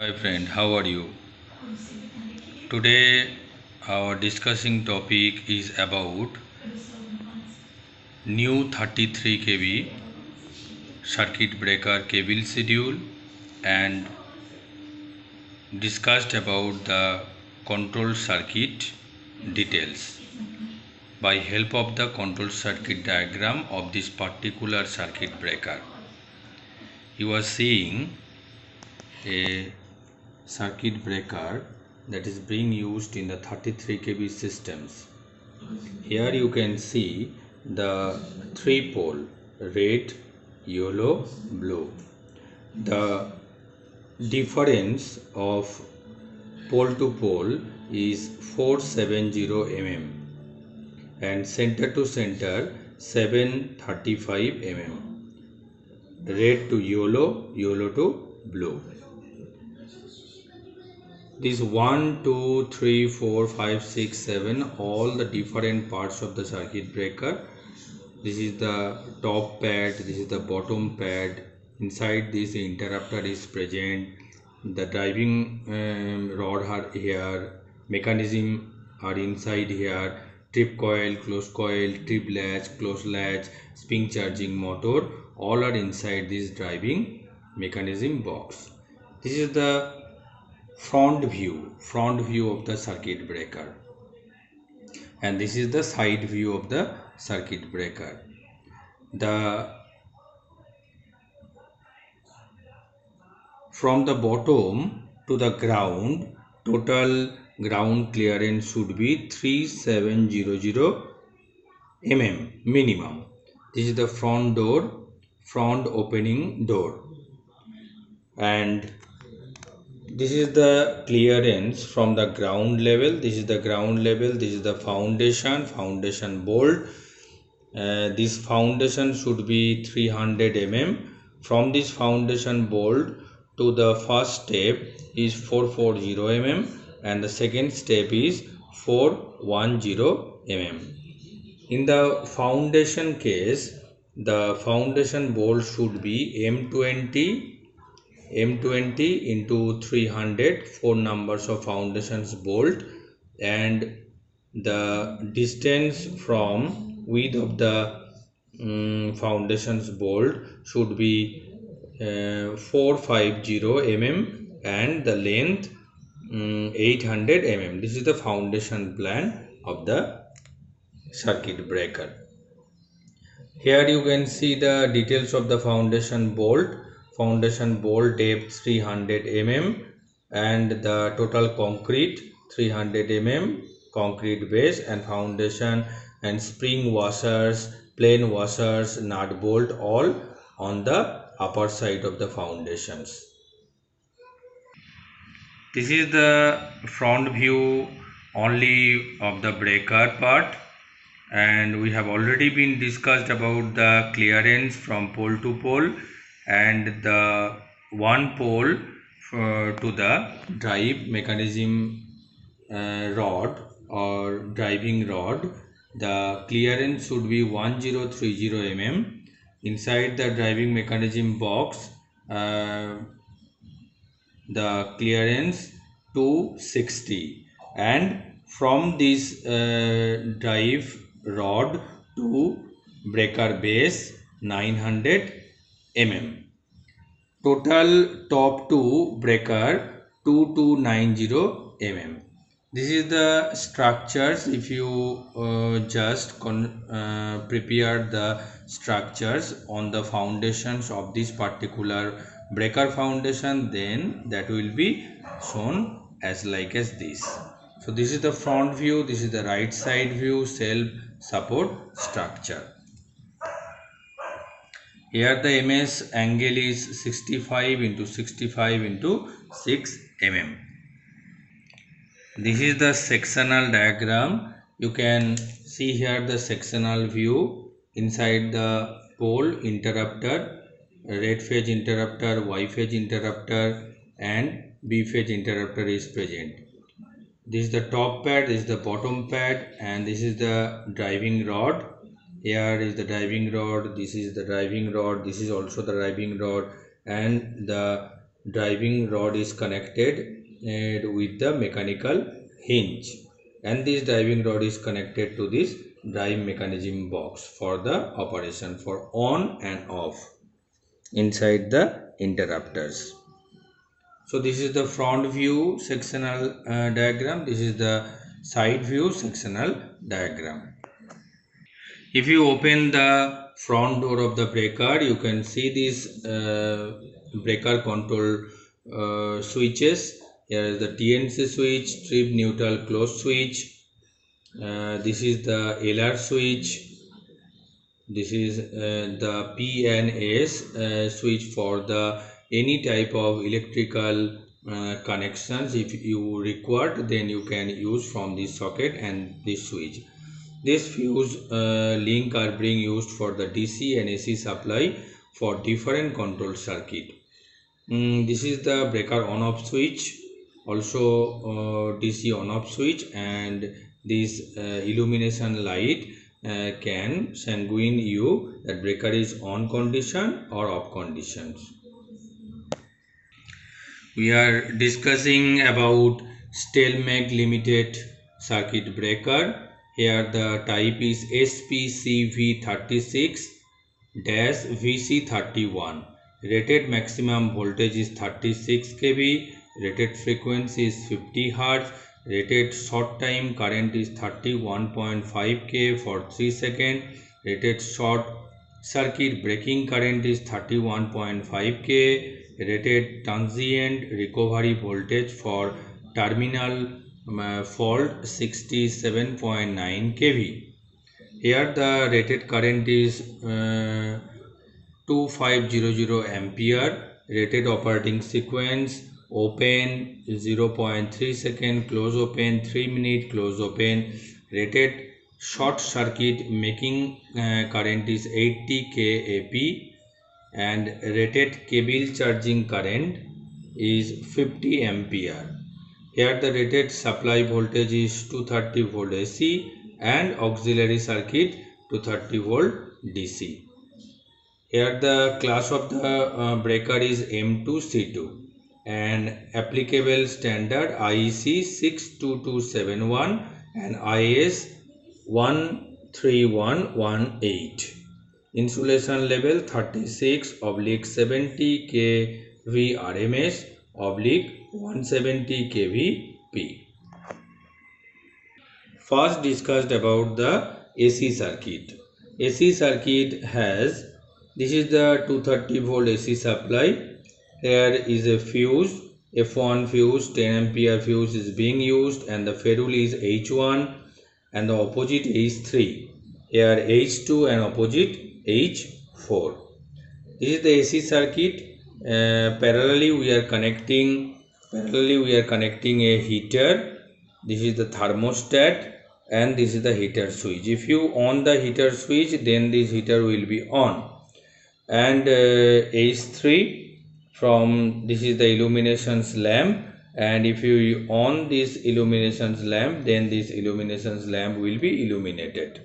Hi friend, how are you? Today our discussing topic is about new 33 kV circuit breaker cable schedule and discussed about the control circuit details by help of the control circuit diagram of this particular circuit breaker. You are seeing a circuit breaker that is being used in the 33 kV systems. Here you can see the three pole red, yellow, blue. The difference of pole to pole is 470 mm and center to center 735 mm. Red to yellow, yellow to blue. These 1, 2, 3, 4, 5, 6, 7, all the different parts of the circuit breaker. This is the top pad, this is the bottom pad. Inside this interrupter is present. The driving rod are here, mechanism are inside here, trip coil, trip latch, close latch, spring charging motor, all are inside this driving mechanism box. This is the front view of the circuit breaker, and this is the side view of the circuit breaker. The from the bottom to the ground, total ground clearance should be 3700 mm minimum. This is the front opening door, and this is the clearance from the ground level. This is the ground level, this is the foundation bolt. This foundation should be 300 mm. From this foundation bolt to the first step is 440 mm and the second step is 410 mm. In the foundation case, the foundation bolt should be M20 into 300, 4 numbers of foundations bolt, and the distance from width of the foundations bolt should be 450 mm and the length 800 mm. This is the foundation plan of the circuit breaker. Here you can see the details of the foundation bolt. Foundation bolt depth 300 mm and the total concrete 300 mm concrete base, and foundation and spring washers, plain washers, nut bolt all on the upper side of the foundations. This is the front view only of the breaker part, and we have already been discussed about the clearance from pole to pole and the one pole to the drive mechanism rod or driving rod. The clearance should be 1030 mm. Inside the driving mechanism box, the clearance 260, and from this drive rod to breaker base 900 mm. Total top to breaker 2290 mm. This is the structures. If you just prepare the structures on the foundations of this particular breaker foundation, then that will be shown as like as this. So this is the front view, this is the right side view, self support structure. Here the MS angle is 65 into 65 into 6 mm. This is the sectional diagram. You can see here the sectional view. Inside the pole interrupter, red phase interrupter, Y phase interrupter and B phase interrupter is present. This is the top pad, this is the bottom pad, and this is the driving rod. Here is the driving rod, this is the driving rod, this is also the driving rod, and the driving rod is connected with the mechanical hinge, and this driving rod is connected to this drive mechanism box for the operation for on and off inside the interrupters. So this is the front view sectional diagram. This is the side view sectional diagram. If you open the front door of the breaker, you can see these breaker control switches. Here is the TNC switch, trip neutral close switch. This is the LR switch. This is the PNS switch for the any type of electrical connections. If you required, then you can use from this socket and this switch. This fuse link are being used for the DC and AC supply for different control circuit. This is the breaker on off switch, also DC on off switch, and this illumination light can sanguine you that breaker is on condition or off conditions. We are discussing about Stelmag Limited circuit breaker. Here the type is SPCV36-VC31. Rated maximum voltage is 36 kV. Rated frequency is 50 Hz. Rated short time current is 31.5 K for 3 seconds. Rated short circuit breaking current is 31.5 K. Rated transient recovery voltage for terminal fault 67.9 kV. Here the rated current is 2500 ampere. Rated operating sequence: open 0.3 second, close open 3 minute, close open. Rated short circuit making current is 80 kA, and rated cable charging current is 50 ampere. Here the rated supply voltage is 230 volt AC and auxiliary circuit 230 volt DC. Here the class of the breaker is M2C2 and applicable standard IEC 62271 and IS 13118. Insulation level 36/70 kV RMS/170 kV P. First discussed about the AC circuit. AC circuit has, this is the 230 volt AC supply. Here is a fuse, F1 fuse, 10 ampere fuse is being used, and the ferrule is H1 and the opposite H3. Here H2 and opposite H4. This is the AC circuit. Parallelly we are connecting a heater. This is the thermostat and this is the heater switch. If you on the heater switch, then this heater will be on. And H3 from, this is the illuminations lamp, and if you on this illuminations lamp, then this illuminations lamp will be illuminated.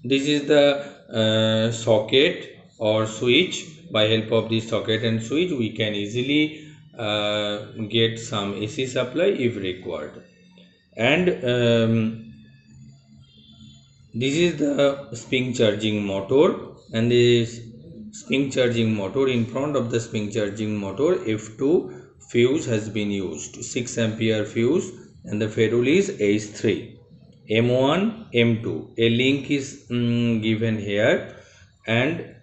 This is the socket or switch. By help of this socket and switch, we can easily get some AC supply if required. And this is the spring charging motor, and this spring charging motor, in front of the spring charging motor, F2 fuse has been used, 6 ampere fuse, and the ferrule is H3. M1, M2. A link is given here, and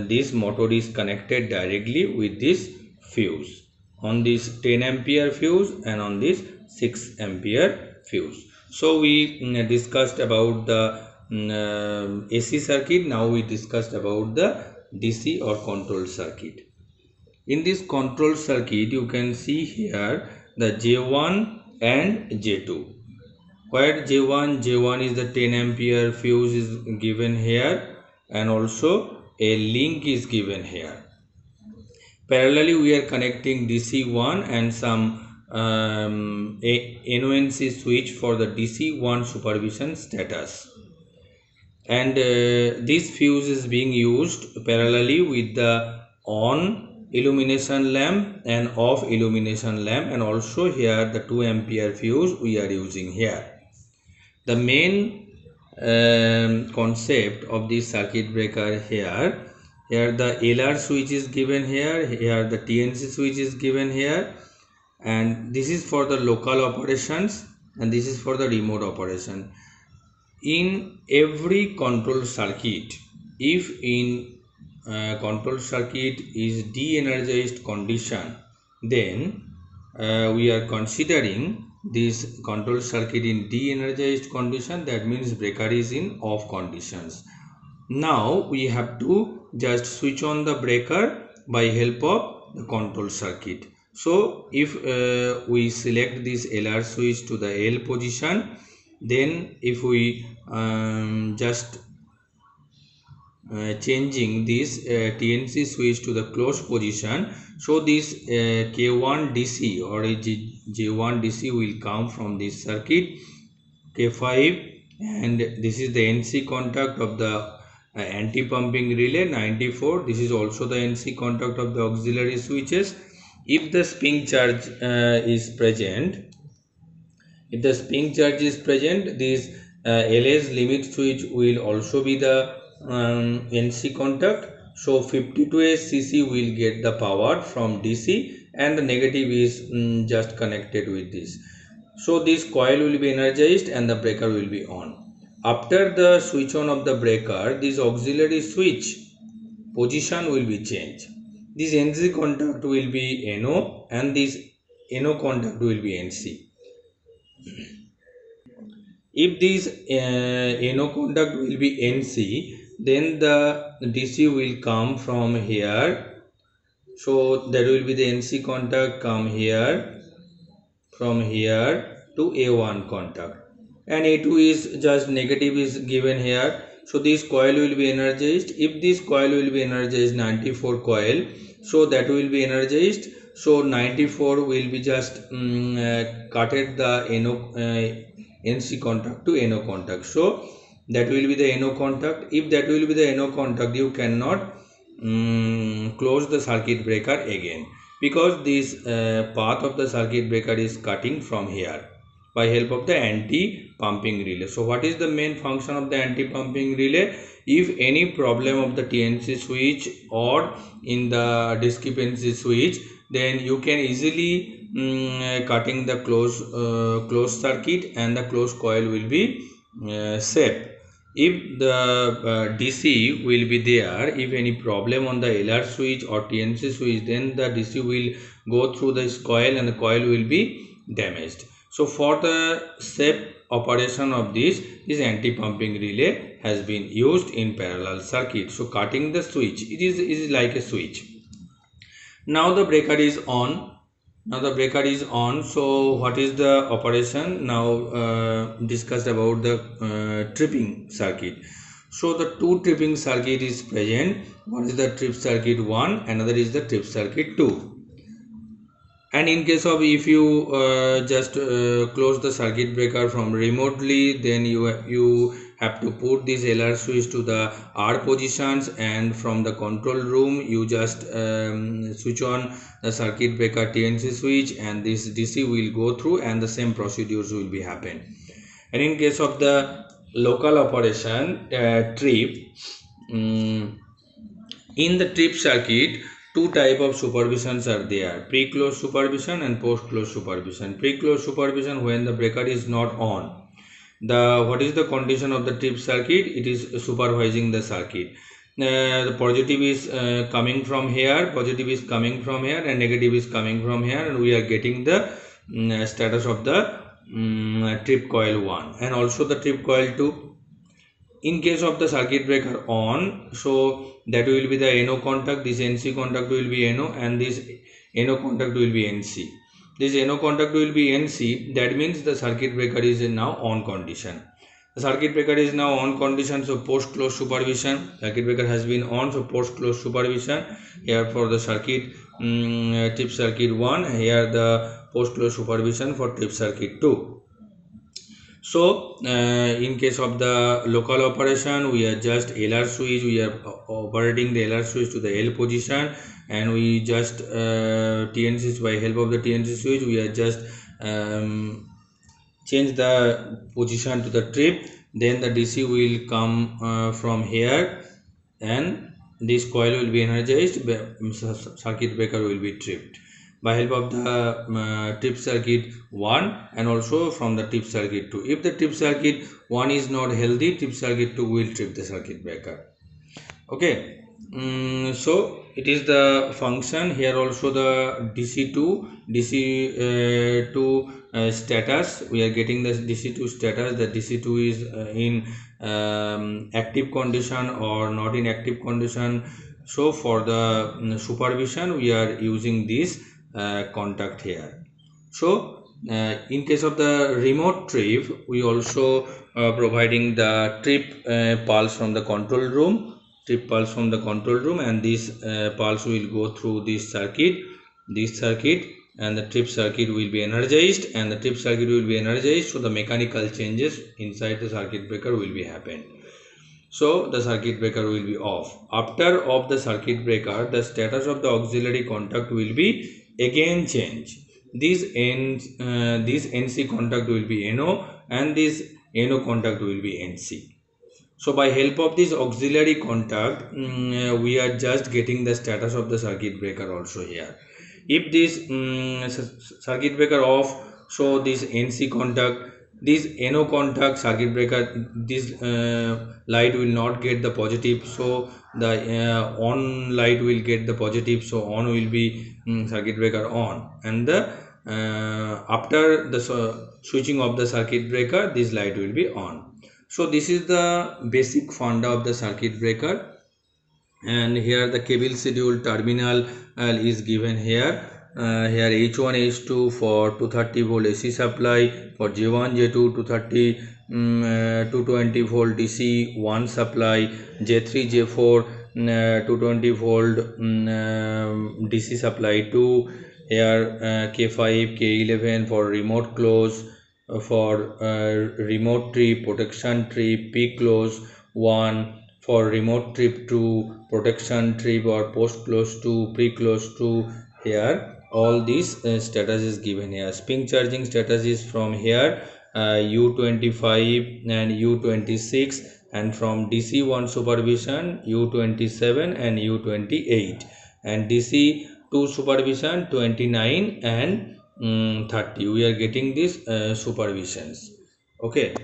this motor is connected directly with this fuse on this 10 ampere fuse and on this 6 ampere fuse. So we discussed about the AC circuit. Now we discussed about the DC or control circuit. In this control circuit, you can see here the J1 and J2. Where J1 is the 10 ampere fuse is given here, and also a link is given here. Parallelly we are connecting DC1 and some NONC switch for the DC1 supervision status, and this fuse is being used parallelly with the on illumination lamp and off illumination lamp, and also here the 2 ampere fuse we are using here. The main concept of this circuit breaker here the LR switch is given here the TNC switch is given here, and this is for the local operations and this is for the remote operation. In every control circuit, if in control circuit is de-energized condition, then we are considering this control circuit in de-energized condition, that means breaker is in off conditions. Now we have to just switch on the breaker by help of the control circuit. So if we select this LR switch to the L position, then if we just changing this TNC switch to the close position, so this K1 DC or J1 DC will come from this circuit K5, and this is the NC contact of the anti-pumping relay 94. This is also the NC contact of the auxiliary switches. If the spring charge is present, this LS limit switch will also be the NC contact. So 52A CC will get the power from DC, and the negative is just connected with this. So this coil will be energized and the breaker will be on. After the switch on of the breaker, this auxiliary switch position will be changed. This NC contact will be NO and this NO contact will be NC. If this NO contact will be NC, then the DC will come from here. So that will be the NC contact come here, from here to A1 contact, and A2 is just negative is given here. So this coil will be energized. If this coil will be energized 94 coil, so that will be energized. So 94 will be just cutted the NC contact to NO contact. So that will be the NO contact. If that will be the NO contact, you cannot close the circuit breaker again, because this path of the circuit breaker is cutting from here by help of the anti-pumping relay. So what is the main function of the anti-pumping relay? If any problem of the TNC switch or in the discrepancy switch, then you can easily cutting the closed circuit and the closed coil will be safe. If the DC will be there, if any problem on the LR switch or TNC switch, then the DC will go through this coil and the coil will be damaged. So for the safe operation of this anti-pumping relay has been used in parallel circuit. So cutting the switch, it is like a switch. Now the breaker is on. So what is the operation? Now discussed about the tripping circuit. So the two tripping circuit is present. One is the trip circuit 1, another is the trip circuit 2. And in case of if you just close the circuit breaker from remotely, then you have to put this LR switch to the R positions, and from the control room you just switch on the circuit breaker TNC switch, and this DC will go through and the same procedures will be happen. And in case of the local operation trip, in the trip circuit, two type of supervisions are there: pre-close supervision and post-close supervision. Pre-close supervision, when the breaker is not on, what is the condition of the trip circuit? It is supervising the circuit. The positive is coming from here, and negative is coming from here, and we are getting the status of the trip coil 1 and also the trip coil 2. In case of the circuit breaker on, so that will be the NO contact, this NC contact will be NO, and this NO contact will be NC. This NO contact will be NC, that means the circuit breaker is now on condition. The circuit breaker is now on condition, so post-close supervision, circuit breaker has been on, so post-close supervision here for the circuit trip circuit 1, here the post-close supervision for trip circuit 2. So in case of the local operation, we are just LR switch, we are operating the LR switch to the L position, and we just TNC, by help of the TNC switch we are just change the position to the trip, then the DC will come from here and this coil will be energized, circuit breaker will be tripped by help of the trip circuit 1 and also from the trip circuit 2. If the trip circuit 1 is not healthy, trip circuit 2 will trip the circuit breaker. Okay, so it is the function here. Also the DC2 status, we are getting the DC2 status. The DC2 is in active condition or not in active condition. So for the supervision we are using this contact here. So in case of the remote trip, we also providing the trip pulse from the control room, and this pulse will go through this circuit, and the trip circuit will be energized, so the mechanical changes inside the circuit breaker will be happen. So the circuit breaker will be off. After off the circuit breaker, the status of the auxiliary contact will be again change. This NC contact will be NO and this NO contact will be NC. So by help of this auxiliary contact, we are just getting the status of the circuit breaker also here. If this circuit breaker off, so this NC contact, this NO contact, circuit breaker, this light will not get the positive, so the on light will get the positive, so on will be circuit breaker on, and the after the switching of the circuit breaker, this light will be on. So this is the basic funda of the circuit breaker, and here the cable schedule terminal is given here. Here H1 H2 for 230 volt AC supply, for J1 J2 220 volt DC 1 supply, J3 J4 220 volt DC supply 2. Here K5 K11 for remote close, for remote trip, protection trip, peak close 1, for remote trip 2, protection trip or post close 2, pre close 2. Here all these status is given here. Spring charging status is from here U25 and U26, and from DC1 supervision U27 and U28, and DC2 supervision 29 and 30. We are getting these supervisions. Okay,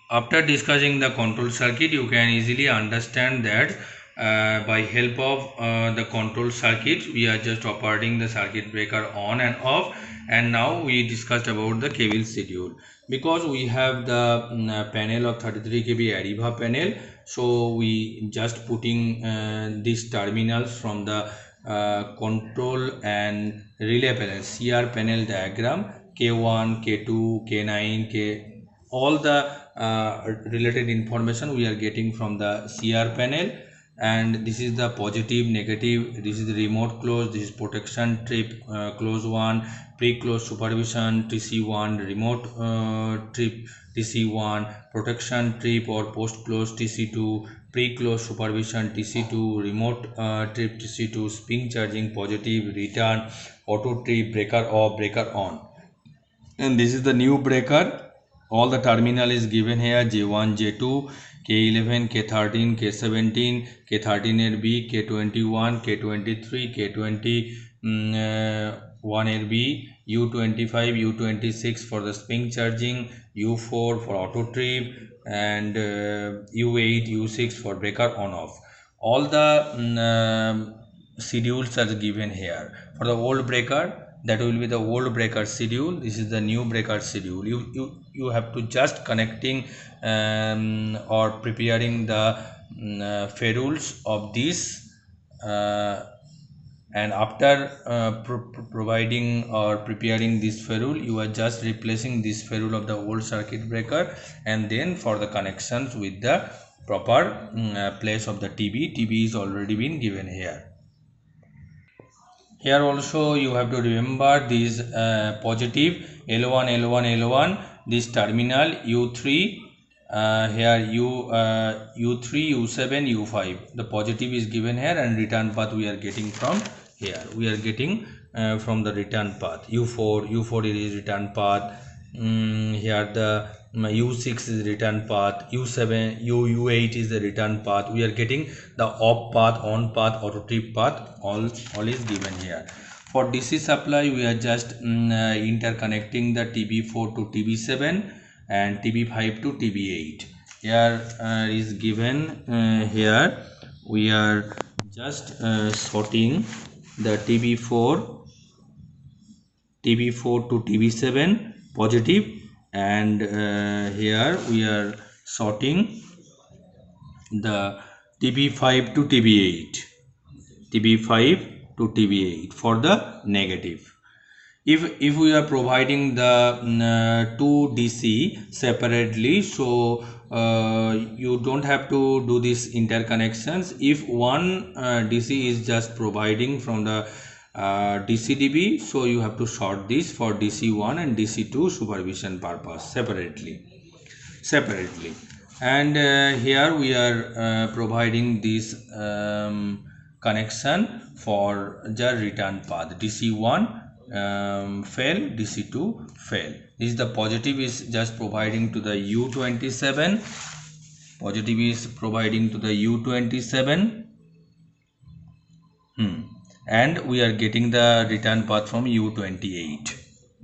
after discussing the control circuit, you can easily understand that by help of the control circuit we are just operating the circuit breaker on and off. And now we discussed about the cable schedule, because we have the panel of 33 kV Ariba panel, so we just putting these terminals from the control and relay panel, CR panel diagram, K1, K2, K9, K, all the related information we are getting from the CR panel. And this is the positive, negative, this is the remote close, this is protection trip close 1, pre-close supervision TC1, remote trip TC1, protection trip or post-close TC2, pre-close supervision TC2, remote trip TC2, spring charging positive, return, auto trip, breaker off, breaker on. And this is the new breaker. All the terminal is given here, J1, J2, K11, K13, K17, K13RB, K21, K23, K21RB, U25, U26 for the spring charging, U4 for auto trip, and U8, U6 for breaker on off. All the schedules are given here. For the old breaker, that will be the old breaker schedule. This is the new breaker schedule. You have to just connecting or preparing the ferrules of this, and after providing or preparing this ferrule, you are just replacing this ferrule of the old circuit breaker, and then for the connections with the proper place of the TB is already been given here. Here also you have to remember this positive L1, L1, L1, this terminal U3, here U3, U7, U5. The positive is given here, and return path we are getting from here we are getting from the return path. U4 is return path. Here the U6 is return path. U7 U8 is the return path. We are getting the off path, on path, auto trip path, all is given here. For DC supply we are just interconnecting the TB4 to TB7 and TB5 to TB8. Here is given here we are just sorting the TB4 to TB7 positive, and here we are sorting the TB5 to TB8 for the negative. If we are providing the two DC separately, so you don't have to do these interconnections. If one DC is just providing from the DCDB, so you have to sort this for DC1 and DC2 supervision purpose separately. And here we are providing this connection for the return path. DC1 fail, DC2 fail. This is the positive is just providing to the U27. Positive is providing to the U27. And we are getting the return path from U28.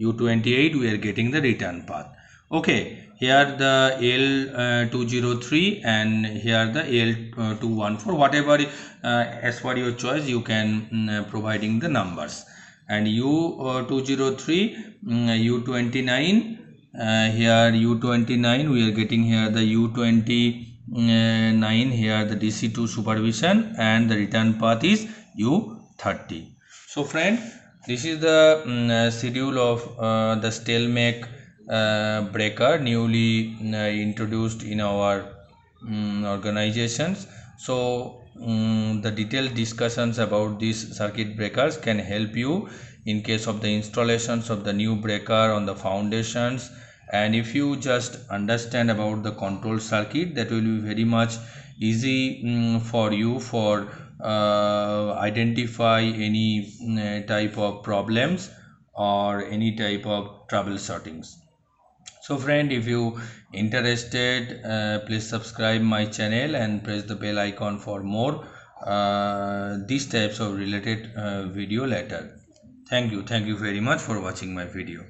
U28 we are getting the return path. Okay, here the L203 and here the L214, whatever as per your choice you can providing the numbers. And U203 U29 here U29 we are getting here the U29 here the DC2 supervision, and the return path is U30. So friend, this is the schedule of the Stelmach breaker newly introduced in our organizations. So the detailed discussions about these circuit breakers can help you in case of the installations of the new breaker on the foundations. And if you just understand about the control circuit, that will be very much easy for you for identify any type of problems or any type of troubleshootings. So friend, if you interested, please subscribe my channel and press the bell icon for more these types of related video later. Thank you very much for watching my video.